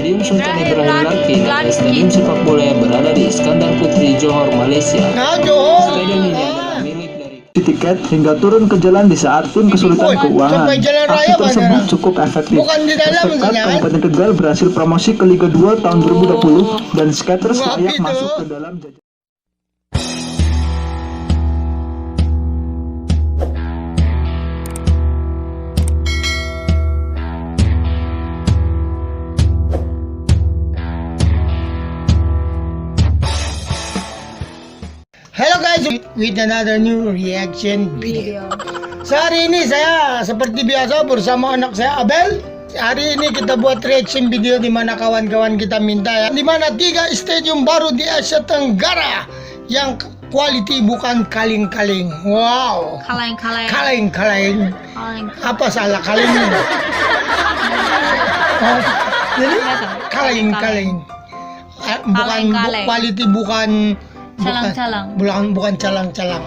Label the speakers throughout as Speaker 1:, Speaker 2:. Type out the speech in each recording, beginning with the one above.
Speaker 1: Stadion Sultan Ibrahim Larkin adalah stadion sepak bola yang berada di Iskandar Putri, Johor, Malaysia. Stadion ini adalah milik dari
Speaker 2: tiket hingga turun ke jalan di saat tim kesulitan keuangan. Aksi tersebut cukup efektif. Peserta Kabupaten Tegal berhasil promosi ke Liga 2 tahun 2020 dan skaters layak masuk ke dalam jajaran.
Speaker 3: Hello guys, with another new reaction video. So, hari ini saya seperti biasa bersama anak saya Abel. Hari ini kita buat reaction video di mana kawan-kawan kita minta ya. Di mana 3 stadium baru di Asia Tenggara yang quality bukan kaleng-kaleng. Wow. Kaleng-kaleng. Apa salah kalengnya? Oh, jadi kaleng-kaleng. Bukan quality bukan bukan calang-calang.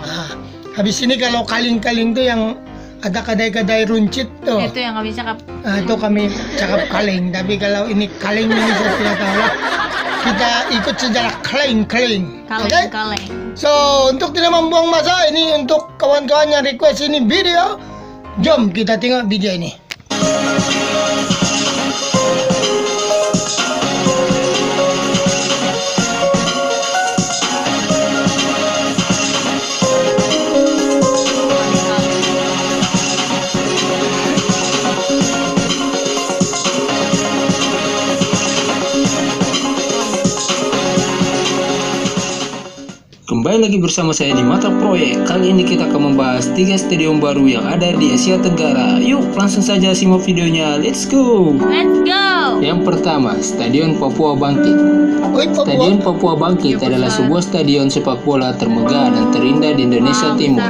Speaker 3: Habis ini kalau kaling-kaling tuh yang ada kadai-kadai runcit tuh.
Speaker 4: Itu yang kami cakap.
Speaker 3: Itu kami cakap kaleng. Tapi kalau ini kaleng ini saya tidak tahu lah. Kita ikut sejarah kaleng-kaleng.
Speaker 4: Kaleng.
Speaker 3: So untuk tidak membuang masa, ini untuk kawan-kawan yang request ini video. Jom kita tengok video ini.
Speaker 1: Kembali lagi bersama saya di Mata Proyek. Kali ini kita akan membahas 3 stadion baru yang ada di Asia Tenggara. Yuk langsung saja simak videonya. Let's go. Yang pertama, Stadion Papua Bangkit. Stadion Papua Bangkit adalah sebuah stadion sepak bola termegah dan terindah di Indonesia Timur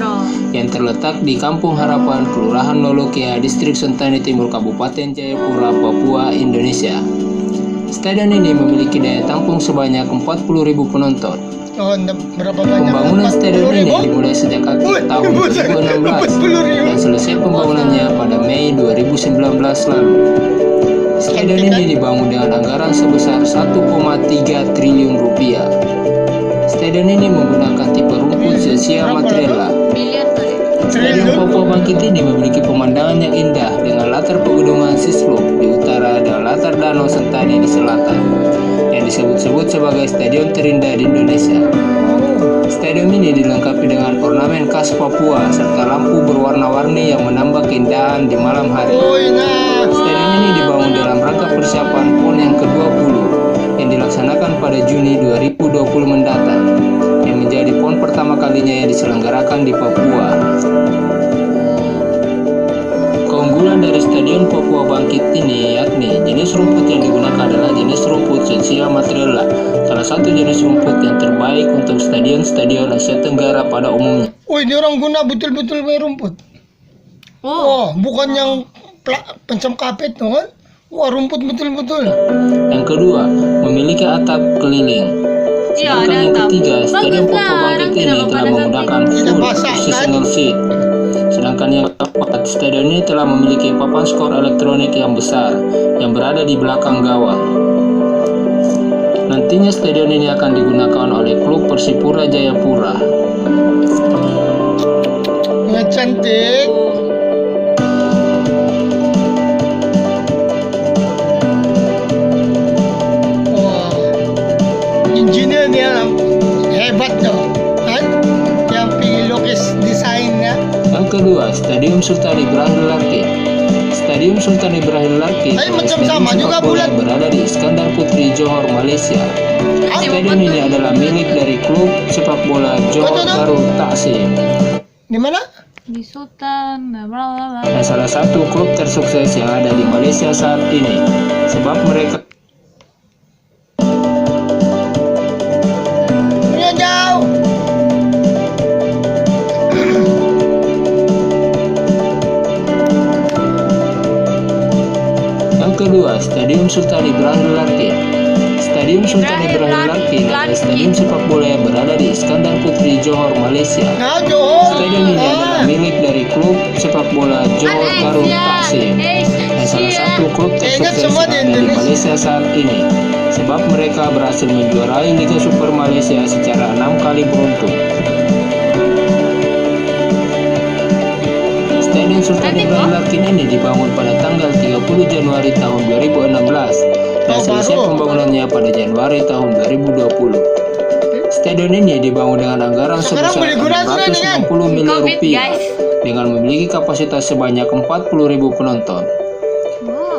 Speaker 1: yang terletak di Kampung Harapan, Kelurahan Lolokia, Distrik Sentani Timur, Kabupaten Jayapura, Papua, Indonesia. Stadion ini memiliki daya tampung sebanyak 40.000 penonton. Pembangunan stadion ini dimulai sejak akhir tahun 2016 dan selesai pembangunannya pada Mei 2019 lalu. Stadion ini dibangun dengan anggaran sebesar 1,3 triliun rupiah. Stadion ini menggunakan tipe rumput Zesia Matrela. Stadion Papua Bangkit ini memiliki pemandangan yang indah dengan latar pegunungan Sisluk di utara dan latar Danau Sentani di selatan, yang disebut-sebut sebagai stadion terindah di Indonesia. Stadion ini dilengkapi dengan ornamen khas Papua serta lampu berwarna-warni yang menambah keindahan di malam hari. Stadion ini dibangun dalam rangka persiapan PON yang ke-20 yang dilaksanakan pada Juni 2020 mendatang, yang menjadi PON pertama kalinya yang diselenggarakan di Papua. Keunggulan dari Stadion Papua Bangkit ini yakni jenis rumput yang digunakan adalah jenis rumput Zesia Matrela, salah satu jenis rumput yang terbaik untuk stadion-stadion Asia Tenggara pada umumnya.
Speaker 3: Oh, ini orang guna betul-betul rumput. Oh, bukan yang pencam kapet tuh kan? Wah, rumput betul-betul.
Speaker 1: Yang kedua, memiliki atap keliling. Sedangkan yang ketiga, Stadion Papua Bangkit ini telah menggunakan full positional seat. Sedangkan yang keempat, stadion ini telah memiliki papan skor elektronik yang besar yang berada di belakang gawang. Nantinya stadion ini akan digunakan oleh klub Persipura Jayapura.
Speaker 3: Ya, cantik. Wah, insiniernya hebat tuh, kan? Yang pilih lukis desainnya.
Speaker 1: Yang kedua, Stadion Sultan Ibrahim Larkin. Stadion Sultan Ibrahim Larkin adalah stadion sepak bola yang berada di Iskandar Putri, Johor, Malaysia. Stadion ini adalah milik dari klub sepak bola Johor Darul Ta'zim.
Speaker 3: Di mana?
Speaker 4: Di Sultan.
Speaker 1: Dan salah satu klub tersukses yang ada di Malaysia saat ini, sebab mereka
Speaker 3: jauh.
Speaker 1: Yang kedua, Stadion Sultan Ibrahim Larkin. Stadion Sultan Ibrahim Larkin adalah stadion sepak bola yang berada di Iskandar Putri, Johor, Malaysia. Stadion ini adalah milik dari klub sepak bola Johor Darul Ta'zim. Dan salah satu klub tersukses
Speaker 3: semua
Speaker 1: yang
Speaker 3: di
Speaker 1: ada di
Speaker 3: Indonesia.
Speaker 1: Malaysia saat ini, sebab mereka berhasil menjuarai Liga Super Malaysia secara 6 kali beruntun. Stadion Sultan Ibrahim Larkin ini dibangun pada tanggal 30 Januari tahun 2016 dan selesai pembangunannya pada Januari tahun 2020. Stadion ini dibangun dengan anggaran sebesar 660 miliar rupiah dengan memiliki kapasitas sebanyak 40.000 penonton.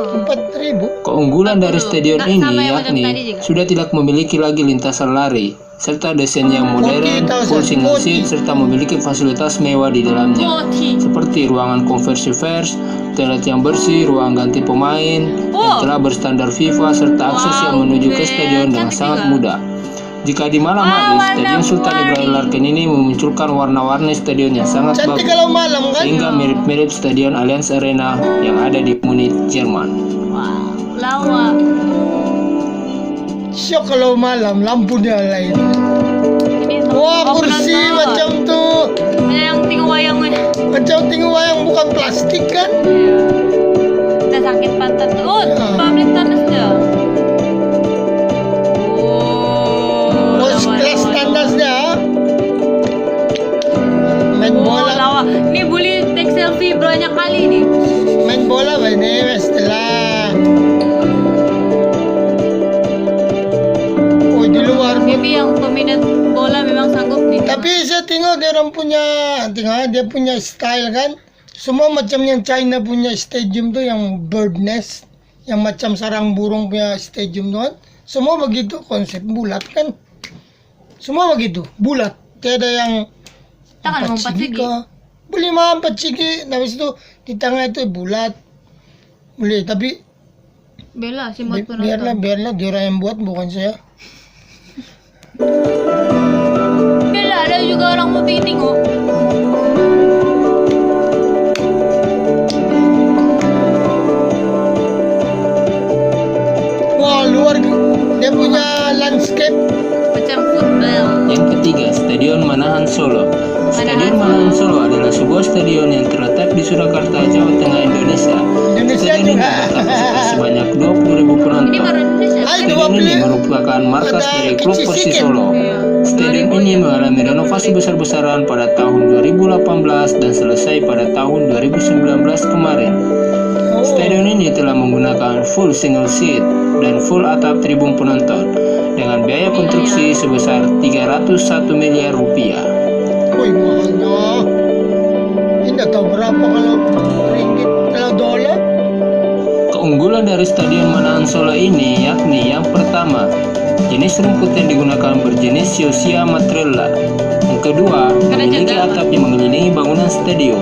Speaker 3: 4.000.
Speaker 1: Keunggulan dari stadion ini yakni sudah tidak memiliki lagi lintasan lari, serta desain yang modern, full single seat, serta memiliki fasilitas mewah di dalamnya, seperti ruangan konversi pers, toilet yang bersih, ruang ganti pemain, yang telah berstandar FIFA, serta akses yang menuju ke stadion dengan sangat mudah. Jika di malam hari, Stadion Sultan Ibrahim Larkin ini memunculkan warna-warni stadion yang sangat bagus, sehingga mirip-mirip Stadion Allianz Arena yang ada di Munich, Jerman.
Speaker 4: Wow, lawa.
Speaker 3: Syok kalau malam lampunya lain. Wah, kursi macam tuh.
Speaker 4: Yang tengok wayang nih.
Speaker 3: Macam tengok wayang bukan plastik kan?
Speaker 4: Udah sakit pantat tuh. Oh, pabrik tandas dah.
Speaker 3: Kelas tandasnya. Main bola.
Speaker 4: Lawa. Ini boleh take selfie banyak kali nih.
Speaker 3: Main bola ini setelah. Oh, di luar.
Speaker 4: Maybe yang peminat bola memang sanggup nih.
Speaker 3: Tapi saya tengok dia punya style kan. Semua macam yang China punya stadium tuh yang bird nest, yang macam sarang burung punya stadium tuh kan. Semua begitu, konsep bulat kan. Semua begitu, bulat. Tiada yang
Speaker 4: Takkan 4 segi.
Speaker 3: Boleh mah 4 segi. Habis itu di tengah itu bulat. Boleh, tapi
Speaker 4: Bella sih buat penonton.
Speaker 3: biarlah dia orang yang buat, bukan saya.
Speaker 4: Bella ada juga orang mau pergi tengok.
Speaker 3: Wah, luar dia punya landscape.
Speaker 4: Macam football.
Speaker 1: Yang ketiga, Stadion Manahan Solo. Stadion Manahan Solo adalah sebuah stadion yang terletak di Surakarta, Jawa Tengah, Indonesia. Stadion ini berkapasitas sebanyak 20.000 penonton.
Speaker 4: Ini baru Indonesia.
Speaker 1: Stadion ini merupakan markas dari klub Persis Solo. Stadion ini mengalami renovasi besar-besaran pada tahun 2018 dan selesai pada tahun 2019 kemarin. Stadion ini telah menggunakan full single seat dan full atap tribun penonton dengan biaya konstruksi sebesar 301 miliar rupiah.
Speaker 3: Wih, mahalnya. Tidak tahu berapa kalau ringgit, kalau dolar.
Speaker 1: Keunggulan dari Stadion Manahan Solo ini yakni yang pertama, jenis rumput yang digunakan berjenis Yosia Matrella. Yang kedua, memiliki atap yang mengelilingi bangunan stadion.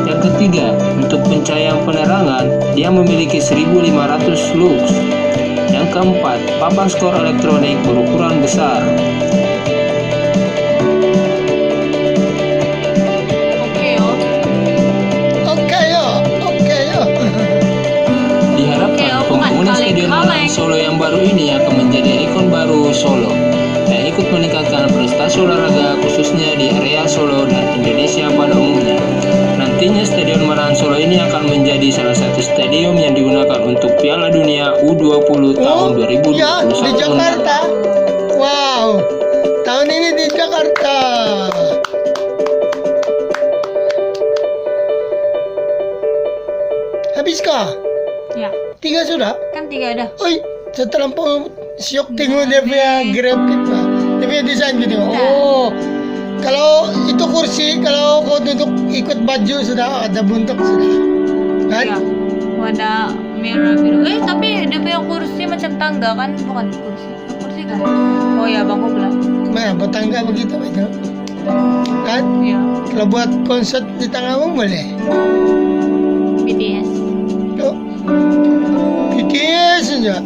Speaker 1: Yang ketiga, untuk pencahayaan penerangan, dia memiliki 1500 lux. Yang keempat, papan skor elektronik berukuran besar.
Speaker 3: Oke yo.
Speaker 1: Diharapkan pembangunan Stadion Manahan Solo yang baru ini akan menjadi ikon baru Solo dan ikut meningkatkan prestasi olahraga khususnya di area Solo dan Indonesia pada umumnya. Nantinya Stadion Manahan Solo ini akan menjadi salah satu stadium yang digunakan untuk Piala Dunia U20 tahun 2021.
Speaker 3: Ya, di Jakarta. Wow, tahun ini di Jakarta. Habiskah?
Speaker 4: Ya,
Speaker 3: 3 sudah?
Speaker 4: kan 3 dah.
Speaker 3: Oi, setelah syok tengok dia punya grafik lah. Dia punya desain gitu. Oh, kalau itu kursi, kalau kau duduk ikut baju sudah ada buntuk sudah. Kan?
Speaker 4: Ya, wadah merah biru. Tapi dia punya kursi macam tangga kan, bukan kursi. Kursi kan? Oh ya, bangku belah.
Speaker 3: Nah, bertangga begitu itu. Kan?
Speaker 4: Ya,
Speaker 3: Kalau buat konsert di tengahmu boleh.
Speaker 4: BTS.
Speaker 3: Tuh. BTS saja.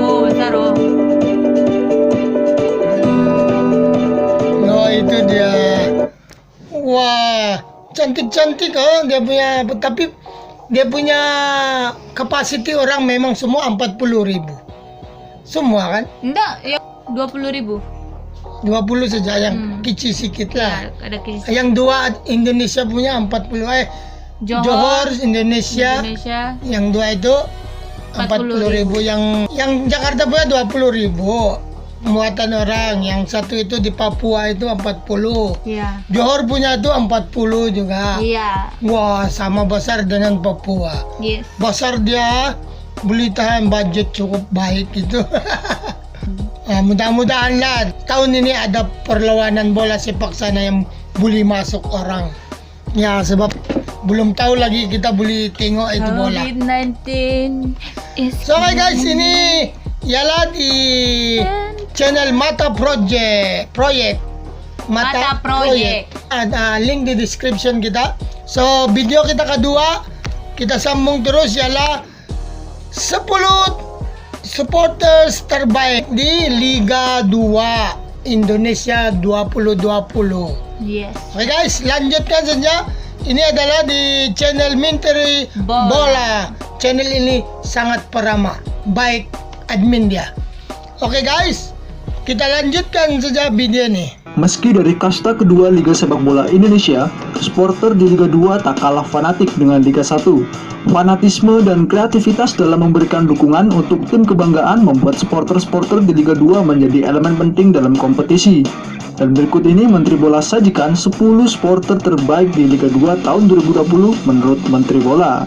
Speaker 4: Oh, besar oh.
Speaker 3: Oh, itu dia. Wah, cantik-cantik oh dia punya, tapi dia punya kapasiti orang memang semua 40.000. Semua kan?
Speaker 4: Enggak, ya 20.000.
Speaker 3: 20 saja yang kecil sedikit lah.
Speaker 4: Ada kisah.
Speaker 3: Yang dua Indonesia punya 40. Johor Indonesia. Yang dua itu 40.000. Yang Jakarta punya 20.000 muatan orang. Yang satu itu di Papua itu 40.
Speaker 4: Iya.
Speaker 3: Johor punya itu 40 juga.
Speaker 4: Iya.
Speaker 3: Wah, sama besar dengan Papua.
Speaker 4: Yes.
Speaker 3: Besar dia, boleh tahan budget cukup baik gitu. Nah, mudah-mudahan lah tahun ini ada perlawanan bola sepak sana yang boleh masuk orang. Ya, sebab belum tahu lagi kita boleh tengok itu bola.
Speaker 4: COVID-19 is
Speaker 3: So guys, ini ialah di channel Mata Project.
Speaker 4: Mata Project.
Speaker 3: Ada link di description kita. So video kita kedua, kita sambung terus ialah 10 supporters terbaik di Liga 2 Indonesia 2020.
Speaker 4: Yes.
Speaker 3: Oke guys, lanjutkan saja. Ini adalah di channel Minteri Bola. Channel ini sangat peramah, baik admin dia. Oke guys, kita lanjutkan saja video ini.
Speaker 2: Meski dari kasta kedua Liga Sepak Bola Indonesia, supporter di Liga 2 tak kalah fanatik dengan Liga 1. Fanatisme dan kreativitas dalam memberikan dukungan untuk tim kebanggaan membuat supporter-supporter di Liga 2 menjadi elemen penting dalam kompetisi. Dan berikut ini Menteri Bola sajikan 10 supporter terbaik di Liga 2 tahun 2020 menurut Menteri Bola.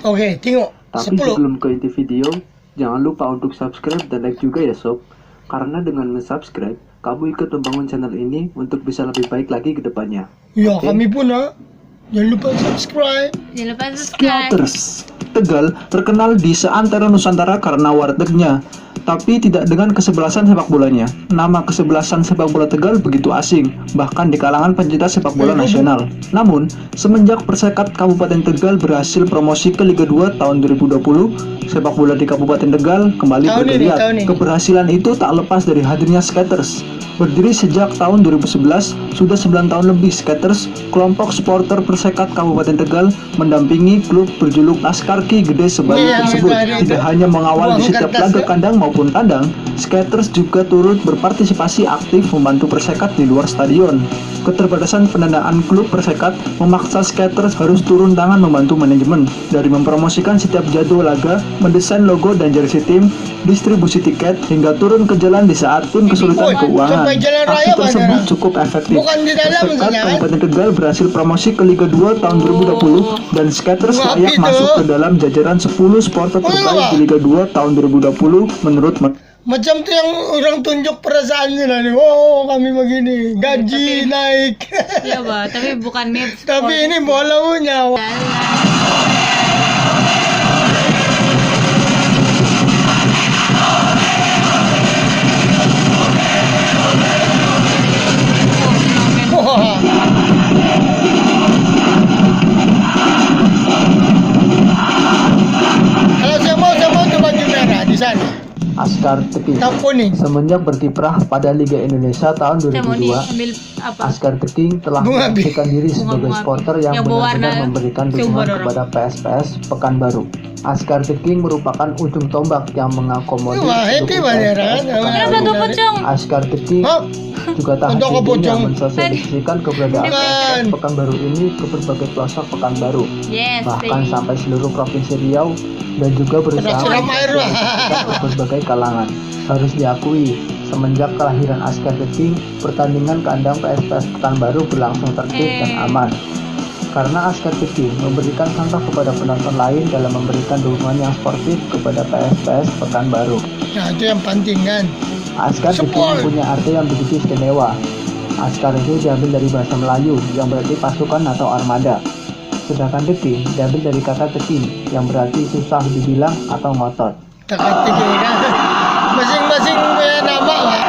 Speaker 3: Oke, tengok.
Speaker 2: Tapi
Speaker 3: 10.
Speaker 2: sebelum ke inti video, jangan lupa untuk subscribe dan like juga ya sob. Karena dengan subscribe, kamu ikut membangun channel ini untuk bisa lebih baik lagi ke depannya.
Speaker 3: Ya,
Speaker 2: Oke?
Speaker 3: kami pun jangan lupa subscribe.
Speaker 4: Jangan lupa subscribe.
Speaker 2: Skaters Tegal terkenal di seantero Nusantara karena wartegnya, tapi tidak dengan kesebelasan sepak bolanya. Nama kesebelasan sepak bola Tegal begitu asing, bahkan di kalangan pencinta sepak bola nasional. Namun, semenjak Persekat Kabupaten Tegal berhasil promosi ke Liga 2 tahun 2020, sepak bola di Kabupaten Tegal kembali bergeliat. Keberhasilan itu tak lepas dari hadirnya Skaters. Berdiri sejak tahun 2011, sudah 9 tahun lebih Skaters, kelompok supporter Persekat Kabupaten Tegal, mendampingi klub berjuluk Laskar Ki Gede Sebaru tersebut. Tidak hanya mengawal di setiap laga kandang maupun tandang, Skaters juga turut berpartisipasi aktif membantu Persekat di luar stadion. Keterbatasan pendanaan klub Persekat memaksa Skaters harus turun tangan membantu manajemen, dari mempromosikan setiap jadwal laga, mendesain logo dan jersey tim, distribusi tiket, hingga turun ke jalan di saat tim kesulitan keuangan. Aksi tersebut cukup efektif. Persekat Kabupaten Tegal berhasil promosi ke Liga 2 tahun 2020 dan Skaters layak masuk ke dalam jajaran 10 supporter terbaik di Liga 2 tahun 2020 menurut
Speaker 3: Macam tuh yang orang tunjuk perasaannya lah nih. Oh, kami begini, gaji naik.
Speaker 4: Iya, Bah, tapi bukan nih.
Speaker 3: Tapi ini bola punya. Kalau saya mau tuh baju merah di sana.
Speaker 2: Askar Teking.
Speaker 3: Kuning.
Speaker 2: Semenjak berkiprah pada Liga Indonesia tahun 2002,
Speaker 4: ambil apa?
Speaker 2: Askar Teking telah mengaksikan diri sebagai supporter yang benar-benar memberikan dukungan kepada PSPS Pekanbaru. Askar Teking merupakan ujung tombak yang mengakomodir Askar Teking juga tak hanya mensosialisasikan keberadaan PSPS Pekanbaru ini ke berbagai pelosok Pekanbaru, bahkan sampai seluruh provinsi Riau, dan juga berusaha ke berbagai kalangan. Harus diakui, semenjak kelahiran Askar Teking, pertandingan kandang PSPS Pekanbaru berlangsung tertib dan aman. Karena Askar Teking memberikan contoh kepada penonton lain dalam memberikan dukungan yang sportif kepada PSPS Pekanbaru.
Speaker 3: Nah, itu yang penting kan.
Speaker 2: Askar Teking punya arti yang begitu istimewa. Askar itu diambil dari bahasa Melayu yang berarti pasukan atau armada. Sedangkan Teking diambil dari kata Teking yang berarti susah dibilang atau ngotot.
Speaker 3: Teking kan. Masing-masing punya nama lah.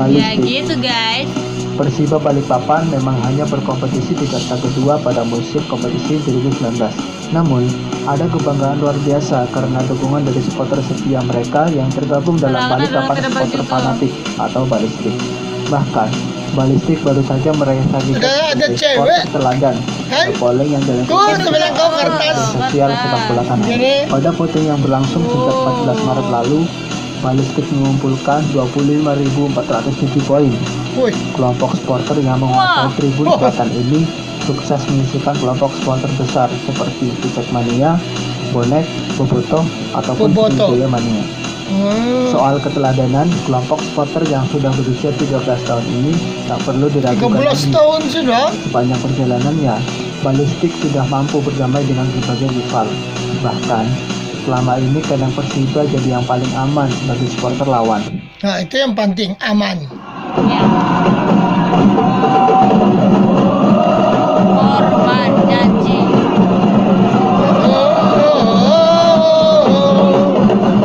Speaker 4: Ya gitu guys.
Speaker 2: Persiba Balikpapan memang hanya berkompetisi di kasta kedua pada musim kompetisi 2019. Namun, ada kebanggaan luar biasa karena dukungan dari supporter setia mereka yang tergabung dalam Balikpapan Supporter Fanatik atau Balistik. Bahkan, Balistik baru saja meraih sertifikat supporter teladan polling yang dilakukan sosial sepak bola tanah. Pada voting yang berlangsung sejak 14 Maret lalu, Balistik mengumpulkan 25.407 poin.
Speaker 3: Wih,
Speaker 2: Kelompok supporter yang menguasai tribun selatan ini sukses menyisihkan kelompok supporter besar seperti Picek Mania, Bonek, Bobotoh, ataupun
Speaker 3: Bobotoh.
Speaker 2: Sriwijaya Mania. Soal keteladanan, kelompok supporter yang sudah berusia 13 tahun ini tak perlu diragukan
Speaker 3: 13
Speaker 2: lagi.
Speaker 3: tahun sudah.
Speaker 2: Sepanjang perjalanannya, Balistik sudah mampu berdamai dengan berbagai rival. Bahkan, selama ini kandang Persiba jadi yang paling aman bagi supporter lawan.
Speaker 3: Nah, itu yang penting, aman.
Speaker 4: Ya. Korban janji.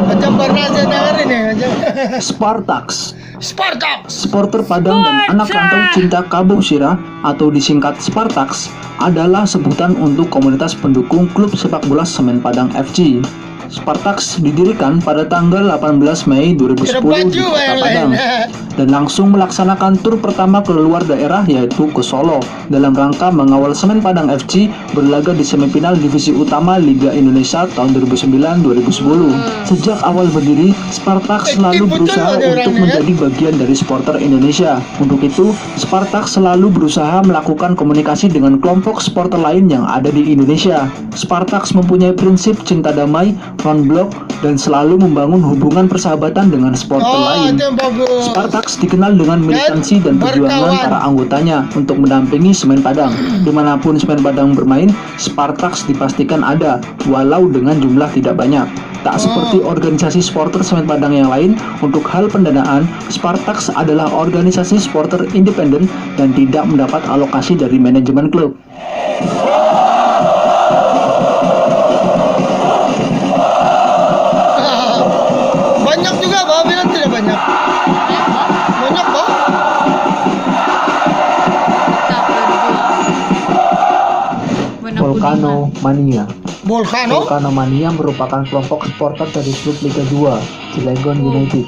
Speaker 3: Macam pernah saya dengar ini.
Speaker 2: Spartaks,
Speaker 3: Spartak.
Speaker 2: supporter Padang dan anak rantau cinta Kabuh Sirah atau disingkat Spartaks adalah sebutan untuk komunitas pendukung klub sepak bola Semen Padang FC. Spartaks didirikan pada tanggal 18 Mei 2010 di Kota Padang dan langsung melaksanakan tur pertama ke luar daerah yaitu ke Solo dalam rangka mengawal Semen Padang FC berlaga di semifinal divisi utama Liga Indonesia tahun 2009-2010. Sejak awal berdiri, Spartaks selalu berusaha untuk menjadi bagian dari supporter Indonesia. Untuk itu, Spartaks selalu berusaha melakukan komunikasi dengan kelompok supporter lain yang ada di Indonesia. Spartaks mempunyai prinsip cinta damai, non-blok, dan selalu membangun hubungan persahabatan dengan supporter lain.
Speaker 3: Itu yang bagus.
Speaker 2: Spartaks dikenal dengan militansi dan perjuangan para anggotanya untuk mendampingi Semen Padang. Dimanapun Semen Padang bermain, Spartaks dipastikan ada, walau dengan jumlah tidak banyak. Tak seperti organisasi supporter Semen Padang yang lain, untuk hal pendanaan, Spartaks adalah organisasi supporter independen dan tidak mendapat alokasi dari manajemen klub.
Speaker 3: Banyak juga, Pak. Bilang tidak banyak. Banyak, Pak.
Speaker 4: Tetap berjuang.
Speaker 2: Volcano Mania.
Speaker 3: Volcano.
Speaker 2: Volcano Mania merupakan kelompok supporter dari klub Liga 2, Cilegon United.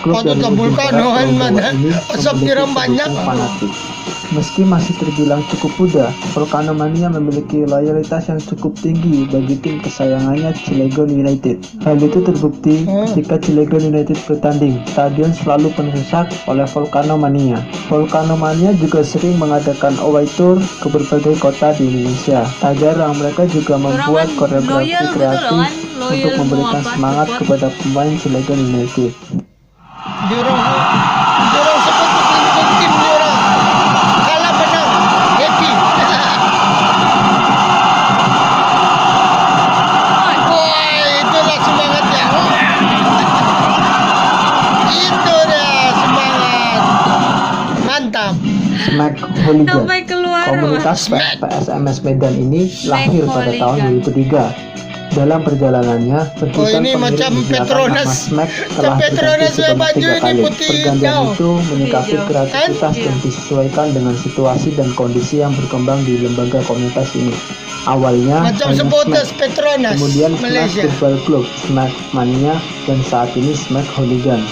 Speaker 2: Klub dari
Speaker 3: Patutlah
Speaker 2: ujung
Speaker 3: Volcano
Speaker 2: barat
Speaker 3: kan,
Speaker 2: Pulau Jawa
Speaker 3: mana?
Speaker 2: ini
Speaker 3: Asap
Speaker 2: memiliki
Speaker 3: tiram banyak.
Speaker 2: pendukung fanatik. Meski masih terbilang cukup muda, Volcano Mania memiliki loyalitas yang cukup tinggi bagi tim kesayangannya Cilegon United. Hal itu terbukti ketika Cilegon United bertanding, stadion selalu penuh sesak oleh Volcano Mania. Volcano Mania juga sering mengadakan away tour ke berbagai kota di Indonesia. Tak jarang mereka juga membuat koreografi
Speaker 4: loyal gitu
Speaker 2: kreatif
Speaker 4: loh kan,
Speaker 2: untuk
Speaker 4: loyal
Speaker 2: memberikan
Speaker 4: mau apa,
Speaker 2: semangat
Speaker 4: support.
Speaker 2: kepada pemain Cilegon United.
Speaker 3: Diorang sebut untuk tim diorang. Kalah menang. Happy. Wah, itulah semangatnya. Itu dah semangat. Mantap.
Speaker 2: Smack Hooligan.
Speaker 4: Sampai keluar.
Speaker 2: Komunitas PSMS Medan ini lahir pada tahun 2003. Dalam perjalanannya, bentukan
Speaker 3: ini
Speaker 2: pemilik
Speaker 3: macam
Speaker 2: di belakang
Speaker 3: Petronas.
Speaker 2: nama Smack
Speaker 3: Macam
Speaker 2: telah
Speaker 3: Petronas
Speaker 2: berganti
Speaker 3: ya,
Speaker 2: sebanyak
Speaker 3: baju
Speaker 2: 3
Speaker 3: ini
Speaker 2: kali.
Speaker 3: putih
Speaker 2: Pergantian
Speaker 3: hijau.
Speaker 2: itu menyikapi
Speaker 4: Hijau.
Speaker 2: kreativitas
Speaker 3: Kan?
Speaker 2: dan disesuaikan dengan situasi dan kondisi yang berkembang di lembaga komunitas ini. Awalnya
Speaker 3: Macam
Speaker 2: hanya
Speaker 3: supporters
Speaker 2: Smack,
Speaker 3: Petronas
Speaker 2: kemudian Smack
Speaker 3: Malaysia.
Speaker 2: Football Club, Smack Mania, dan saat ini Smack Hooligan.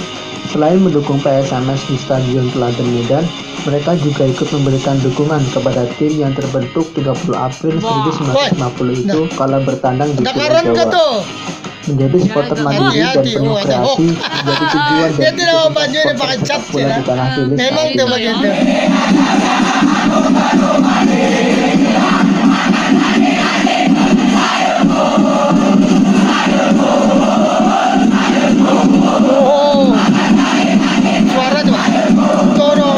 Speaker 2: Selain mendukung PSMS di Stadion Teladan Medan, mereka juga ikut memberikan dukungan kepada tim yang terbentuk 30 April 1950 itu kala bertandang di
Speaker 3: Ada
Speaker 2: Pulau
Speaker 3: karan ke
Speaker 2: Jawa.
Speaker 3: tuh?
Speaker 2: Menjadi supporter mandiri dan
Speaker 3: Hati-hati,
Speaker 2: penuh
Speaker 3: ada
Speaker 2: kreasi menjadi tujuan
Speaker 3: Dia
Speaker 2: dan
Speaker 3: tidak mau baju ini pakai cat
Speaker 2: sepak bola
Speaker 3: ya.
Speaker 2: di tanah Tilis
Speaker 3: Memang
Speaker 2: saat
Speaker 3: tuh
Speaker 2: ini.
Speaker 3: begitu. Oh, suara tuh. Toro.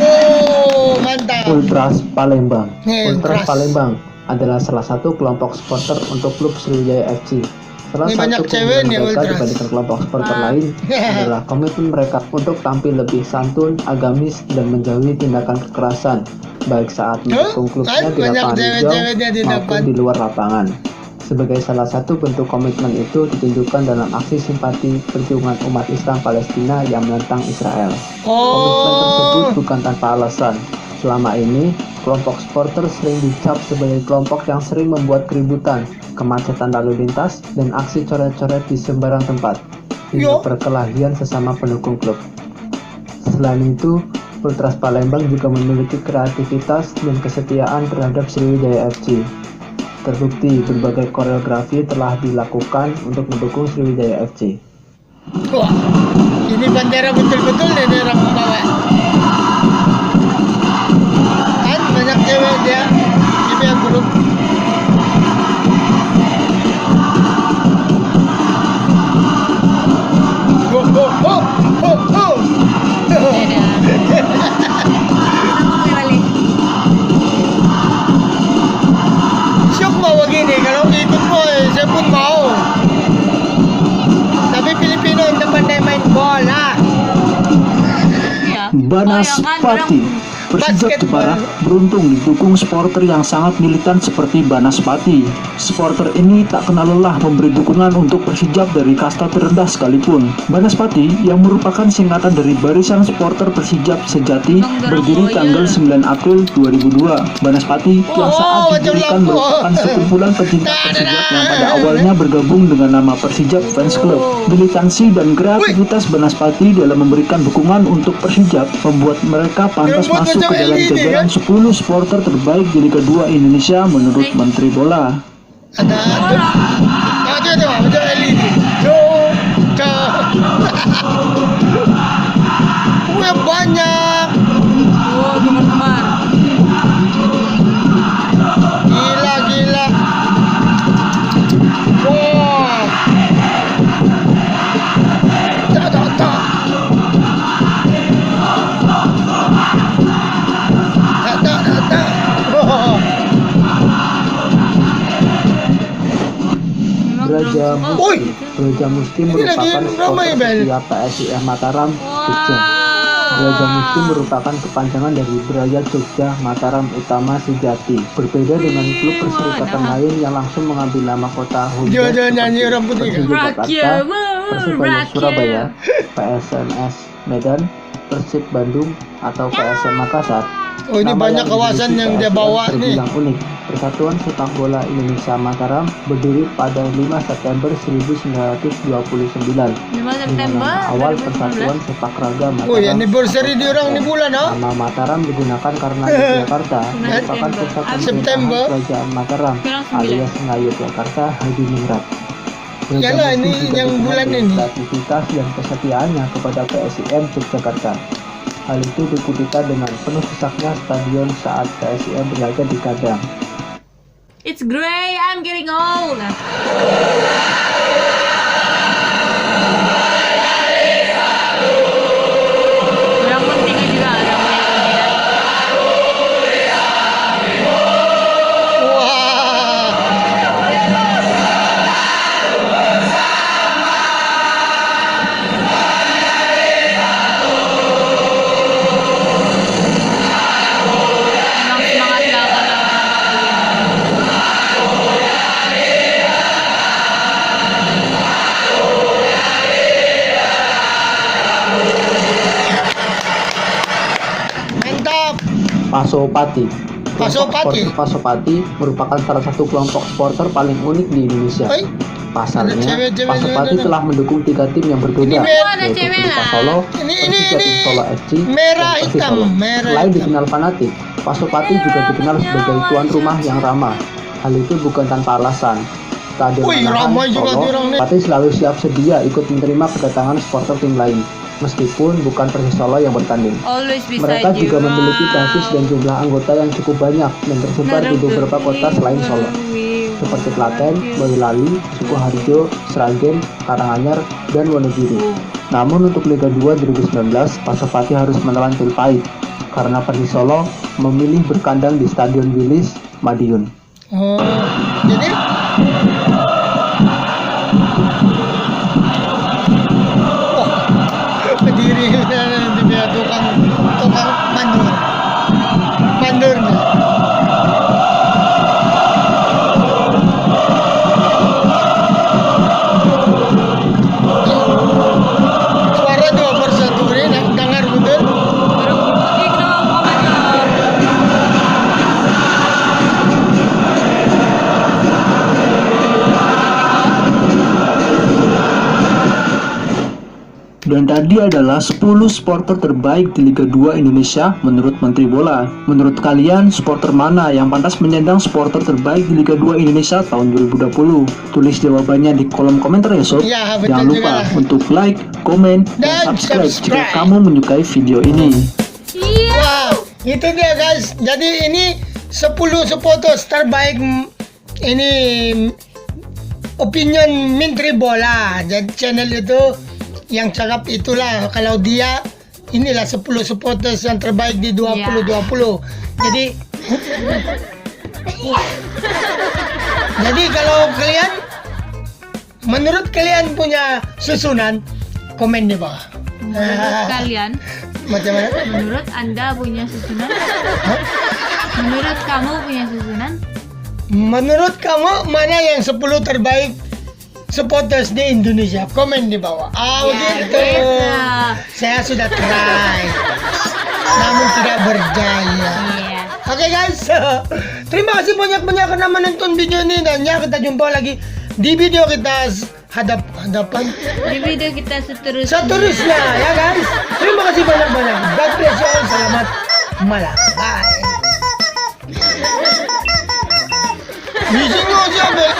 Speaker 3: Oh, mantap.
Speaker 2: Ultras Palembang.
Speaker 3: Nih,
Speaker 2: Ultras
Speaker 3: Ultras.
Speaker 2: Palembang adalah salah satu kelompok supporter untuk klub Sriwijaya FC. Salah
Speaker 3: Ini
Speaker 2: satu
Speaker 3: banyak cewek
Speaker 2: keunggulan
Speaker 3: nih,
Speaker 2: mereka
Speaker 3: Ultras.
Speaker 2: dibandingkan kelompok supporter lain adalah komitmen mereka untuk tampil lebih santun, agamis, dan menjauhi tindakan kekerasan, baik saat mendukung klubnya di
Speaker 3: banyak
Speaker 2: lapangan hijau
Speaker 3: cewek-ceweknya di
Speaker 2: maupun
Speaker 3: depan.
Speaker 2: di luar lapangan. Sebagai salah satu bentuk komitmen itu ditunjukkan dalam aksi simpati perjuangan umat Islam Palestina yang menentang Israel. Komitmen tersebut
Speaker 3: Oh,
Speaker 2: bukan tanpa alasan. Selama ini, kelompok supporter sering dicap sebagai kelompok yang sering membuat keributan, kemacetan lalu lintas, dan aksi coret-coret di sembarang tempat, hingga
Speaker 3: Yo.
Speaker 2: perkelahian sesama pendukung klub. Selain itu, Ultras Palembang juga memiliki kreativitas dan kesetiaan terhadap Sriwijaya FC. Terbukti berbagai koreografi telah dilakukan untuk mendukung Sriwijaya FC.
Speaker 3: Wah, ini bandera betul-betul nih orang bawa. Kan banyak cewek dia di pihak grup. Syok mau begini, kalau ikut boy, saya pun mau. Tapi Filipino yang pandai main bola.
Speaker 2: Banaspati, Persijap Jepara beruntung didukung supporter yang sangat militan seperti Banaspati. Supporter ini tak kenal lelah memberi dukungan untuk Persijap dari kasta terendah sekalipun. Banaspati yang merupakan singkatan dari Barisan Supporter Persijap Sejati berdiri tanggal 9 April 2002. Banaspati yang saat didirikan merupakan sekumpulan pecinta Persijap yang pada awalnya bergabung dengan nama Persijap Fans Club. Militansi dan kreativitas Banaspati dalam memberikan dukungan untuk Persijap membuat mereka pantas masuk ke dalam jajaran 10 supporter terbaik di Liga 2 Indonesia menurut Menteri Bola.
Speaker 3: Ada macam LED. Banyak.
Speaker 4: Oh, teman-teman.
Speaker 3: Gila. Wow.
Speaker 2: Braja Musti merupakan supporter setia PSIS Mataram, Jogja. Braja Musti merupakan kepanjangan dari Braja Jogja Mataram Utama Sejati. Berbeda dengan klub perserikatan lain yang langsung mengambil nama kota Hujan seperti Persija Jakarta, Persebaya Surabaya, PSMS Medan, Persib Bandung, atau PSM Makassar.
Speaker 3: Oh, ini banyak kawasan yang dia bawa nih.
Speaker 2: Yang unik. Persatuan Sepak Bola Indonesia Mataram berdiri pada 5 September 1929.
Speaker 4: 5 September
Speaker 2: Awal Persatuan Sepak Raga Mataram.
Speaker 3: Oh, anniversary di orang di bulan, oh.
Speaker 2: Nama Mataram digunakan karena Yogyakarta merupakan pusat pemerintahan Kerajaan Mataram alias Ngayogyakarta Hadiningrat.
Speaker 3: Yalah, ini yang bulan ini.
Speaker 2: Kreativitas dan kesetiaannya kepada PSIM Yogyakarta. Hal itu dibuktikan dengan penuh sesaknya stadion saat PSIM berlaga di kandang.
Speaker 4: It's gray, I'm getting old. Orang penting juga ada
Speaker 2: Pasopati.
Speaker 3: Pasopati.
Speaker 2: Pasopati merupakan salah satu kelompok supporter paling unik di Indonesia. Pasalnya, Pasopati telah mendukung 3 tim yang berbeda, yaitu Persita Solo, Persija Solo FC,
Speaker 3: merah
Speaker 2: dan
Speaker 3: hitam,
Speaker 2: Persisolo.
Speaker 3: merah
Speaker 2: Selain
Speaker 3: hitam.
Speaker 2: dikenal fanatik, Pasopati juga dikenal sebagai tuan rumah yang ramah. Hal itu bukan tanpa alasan. Stadion
Speaker 3: ramai juga
Speaker 2: Solo,
Speaker 3: diorang nih.
Speaker 2: Pasopati selalu siap sedia ikut menerima kedatangan supporter tim lain, meskipun bukan Persis Solo yang bertanding.
Speaker 4: Always beside
Speaker 2: Mereka
Speaker 4: you.
Speaker 2: juga memiliki basis dan jumlah anggota yang cukup banyak dan tersebar di beberapa kota selain Solo, seperti Klaten, Boyolali, Sukoharjo, Sragen, Karanganyar, dan Wonogiri. Namun untuk Liga 2 2019, Pasopati harus menelan pil pahit karena Persis Solo memilih berkandang di Stadion Wilis, Madiun.
Speaker 3: Oh, jadi berdiri di pihak tukang mandur. Suara 2/1 ini dengar betul.
Speaker 4: Orang putih kenapa komentar?
Speaker 2: Dan tadi adalah 10 supporter terbaik di Liga 2 Indonesia menurut Menteri Bola. Menurut kalian, supporter mana yang pantas menyandang supporter terbaik di Liga 2 Indonesia tahun 2020? Tulis jawabannya di kolom komentar ya sob.
Speaker 3: Ya,
Speaker 2: Jangan
Speaker 3: betul
Speaker 2: lupa
Speaker 3: juga.
Speaker 2: untuk like, komen, dan subscribe jika kamu menyukai video ini.
Speaker 3: Wah, itu dia guys. Jadi ini 10 supporters terbaik ini opinion Menteri Bola. Jadi channel itu yang cakap itulah kalau dia inilah 10 supporters yang terbaik di 2020. Jadi kalau kalian menurut kalian punya susunan, komen di bawah.
Speaker 4: Menurut kalian,
Speaker 3: Macam mana?
Speaker 4: menurut Anda punya susunan? Menurut kamu punya susunan?
Speaker 3: Menurut kamu mana yang 10 terbaik supporters di Indonesia? Komen di bawah. Gitu. Saya sudah try, namun tidak berjaya.
Speaker 4: Iya.
Speaker 3: Oke guys, terima kasih banyak-banyak karena menonton video ini dan ya kita jumpa lagi di video kita hadapan
Speaker 4: Di video kita seterusnya.
Speaker 3: seterusnya ya guys. Terima kasih banyak-banyak. God bless you all. Selamat malam. Bye. Bising mo siya,